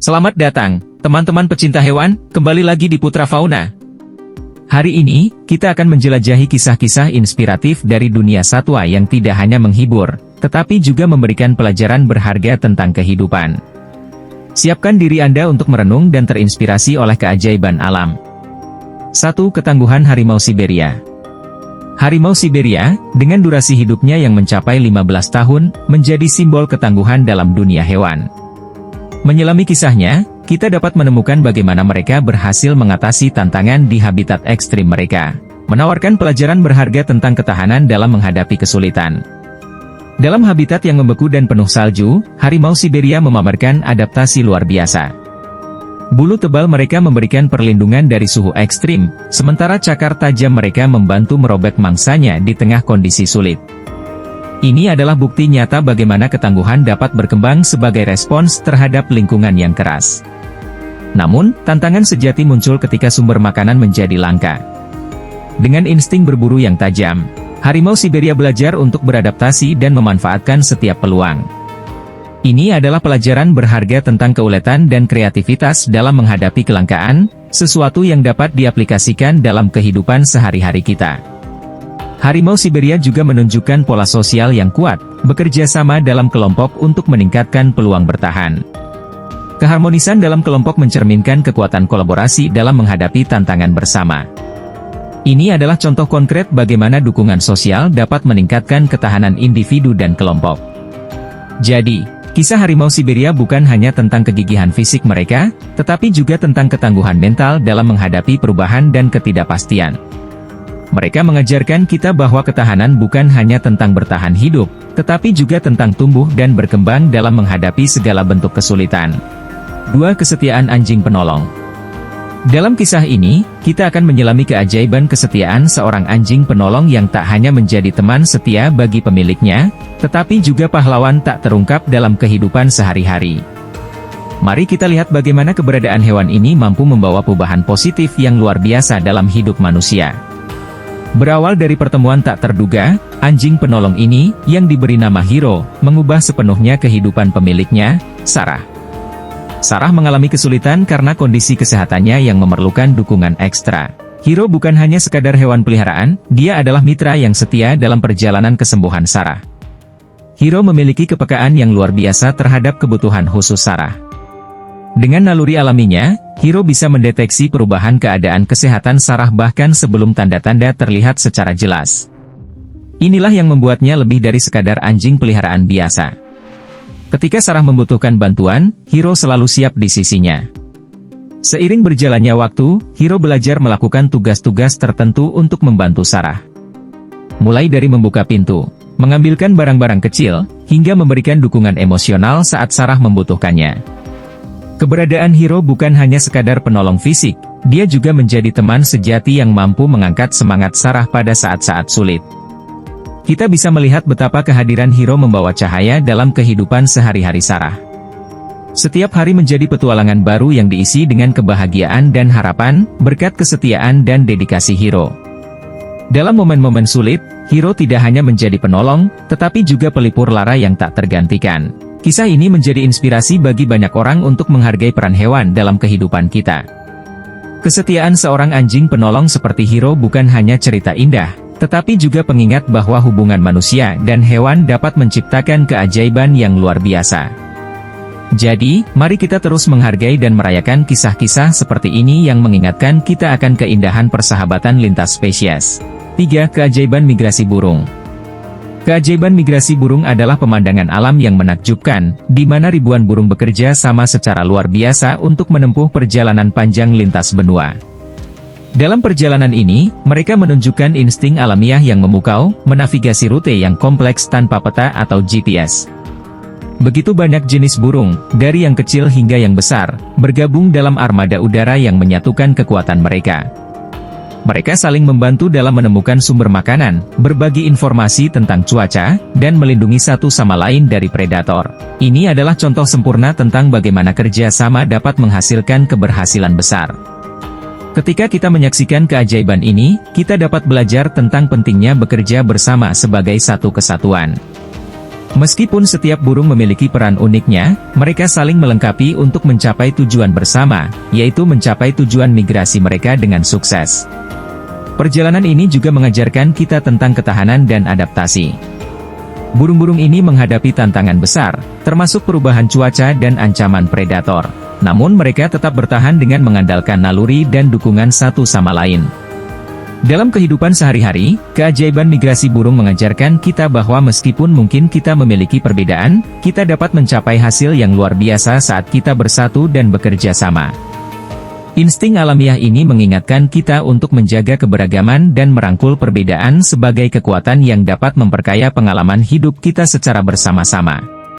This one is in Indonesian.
Selamat datang, teman-teman pecinta hewan, kembali lagi di Putra Fauna. Hari ini, kita akan menjelajahi kisah-kisah inspiratif dari dunia satwa yang tidak hanya menghibur, tetapi juga memberikan pelajaran berharga tentang kehidupan. Siapkan diri Anda untuk merenung dan terinspirasi oleh keajaiban alam. 1. Ketangguhan harimau Siberia. Harimau Siberia, dengan durasi hidupnya yang mencapai 15 tahun, menjadi simbol ketangguhan dalam dunia hewan. Menyelami kisahnya, kita dapat menemukan bagaimana mereka berhasil mengatasi tantangan di habitat ekstrim mereka, menawarkan pelajaran berharga tentang ketahanan dalam menghadapi kesulitan. Dalam habitat yang membeku dan penuh salju, harimau Siberia memamerkan adaptasi luar biasa. Bulu tebal mereka memberikan perlindungan dari suhu ekstrim, sementara cakar tajam mereka membantu merobek mangsanya di tengah kondisi sulit. Ini adalah bukti nyata bagaimana ketangguhan dapat berkembang sebagai respons terhadap lingkungan yang keras. Namun, tantangan sejati muncul ketika sumber makanan menjadi langka. Dengan insting berburu yang tajam, harimau Siberia belajar untuk beradaptasi dan memanfaatkan setiap peluang. Ini adalah pelajaran berharga tentang keuletan dan kreativitas dalam menghadapi kelangkaan, sesuatu yang dapat diaplikasikan dalam kehidupan sehari-hari kita. Harimau Siberia juga menunjukkan pola sosial yang kuat, bekerja sama dalam kelompok untuk meningkatkan peluang bertahan. Keharmonisan dalam kelompok mencerminkan kekuatan kolaborasi dalam menghadapi tantangan bersama. Ini adalah contoh konkret bagaimana dukungan sosial dapat meningkatkan ketahanan individu dan kelompok. Jadi, kisah harimau Siberia bukan hanya tentang kegigihan fisik mereka, tetapi juga tentang ketangguhan mental dalam menghadapi perubahan dan ketidakpastian. Mereka mengajarkan kita bahwa ketahanan bukan hanya tentang bertahan hidup, tetapi juga tentang tumbuh dan berkembang dalam menghadapi segala bentuk kesulitan. 2. Kesetiaan anjing penolong. Dalam kisah ini, kita akan menyelami keajaiban kesetiaan seorang anjing penolong yang tak hanya menjadi teman setia bagi pemiliknya, tetapi juga pahlawan tak terungkap dalam kehidupan sehari-hari. Mari kita lihat bagaimana keberadaan hewan ini mampu membawa perubahan positif yang luar biasa dalam hidup manusia. Berawal dari pertemuan tak terduga, anjing penolong ini, yang diberi nama Hiro, mengubah sepenuhnya kehidupan pemiliknya, Sarah. Sarah mengalami kesulitan karena kondisi kesehatannya yang memerlukan dukungan ekstra. Hiro bukan hanya sekadar hewan peliharaan, dia adalah mitra yang setia dalam perjalanan kesembuhan Sarah. Hiro memiliki kepekaan yang luar biasa terhadap kebutuhan khusus Sarah. Dengan naluri alaminya, Hiro bisa mendeteksi perubahan keadaan kesehatan Sarah bahkan sebelum tanda-tanda terlihat secara jelas. Inilah yang membuatnya lebih dari sekadar anjing peliharaan biasa. Ketika Sarah membutuhkan bantuan, Hiro selalu siap di sisinya. Seiring berjalannya waktu, Hiro belajar melakukan tugas-tugas tertentu untuk membantu Sarah. Mulai dari membuka pintu, mengambilkan barang-barang kecil, hingga memberikan dukungan emosional saat Sarah membutuhkannya. Keberadaan Hiro bukan hanya sekadar penolong fisik, dia juga menjadi teman sejati yang mampu mengangkat semangat Sarah pada saat-saat sulit. Kita bisa melihat betapa kehadiran Hiro membawa cahaya dalam kehidupan sehari-hari Sarah. Setiap hari menjadi petualangan baru yang diisi dengan kebahagiaan dan harapan, berkat kesetiaan dan dedikasi Hiro. Dalam momen-momen sulit, Hiro tidak hanya menjadi penolong, tetapi juga pelipur lara yang tak tergantikan. Kisah ini menjadi inspirasi bagi banyak orang untuk menghargai peran hewan dalam kehidupan kita. Kesetiaan seorang anjing penolong seperti Hiro bukan hanya cerita indah, tetapi juga pengingat bahwa hubungan manusia dan hewan dapat menciptakan keajaiban yang luar biasa. Jadi, mari kita terus menghargai dan merayakan kisah-kisah seperti ini yang mengingatkan kita akan keindahan persahabatan lintas spesies. 3. Keajaiban migrasi burung. Keajaiban migrasi burung adalah pemandangan alam yang menakjubkan, di mana ribuan burung bekerja sama secara luar biasa untuk menempuh perjalanan panjang lintas benua. Dalam perjalanan ini, mereka menunjukkan insting alamiah yang memukau, menavigasi rute yang kompleks tanpa peta atau GPS. Begitu banyak jenis burung, dari yang kecil hingga yang besar, bergabung dalam armada udara yang menyatukan kekuatan mereka. Mereka saling membantu dalam menemukan sumber makanan, berbagi informasi tentang cuaca, dan melindungi satu sama lain dari predator. Ini adalah contoh sempurna tentang bagaimana kerja sama dapat menghasilkan keberhasilan besar. Ketika kita menyaksikan keajaiban ini, kita dapat belajar tentang pentingnya bekerja bersama sebagai satu kesatuan. Meskipun setiap burung memiliki peran uniknya, mereka saling melengkapi untuk mencapai tujuan bersama, yaitu mencapai tujuan migrasi mereka dengan sukses. Perjalanan ini juga mengajarkan kita tentang ketahanan dan adaptasi. Burung-burung ini menghadapi tantangan besar, termasuk perubahan cuaca dan ancaman predator. Namun mereka tetap bertahan dengan mengandalkan naluri dan dukungan satu sama lain. Dalam kehidupan sehari-hari, keajaiban migrasi burung mengajarkan kita bahwa meskipun mungkin kita memiliki perbedaan, kita dapat mencapai hasil yang luar biasa saat kita bersatu dan bekerja sama. Insting alamiah ini mengingatkan kita untuk menjaga keberagaman dan merangkul perbedaan sebagai kekuatan yang dapat memperkaya pengalaman hidup kita secara bersama-sama.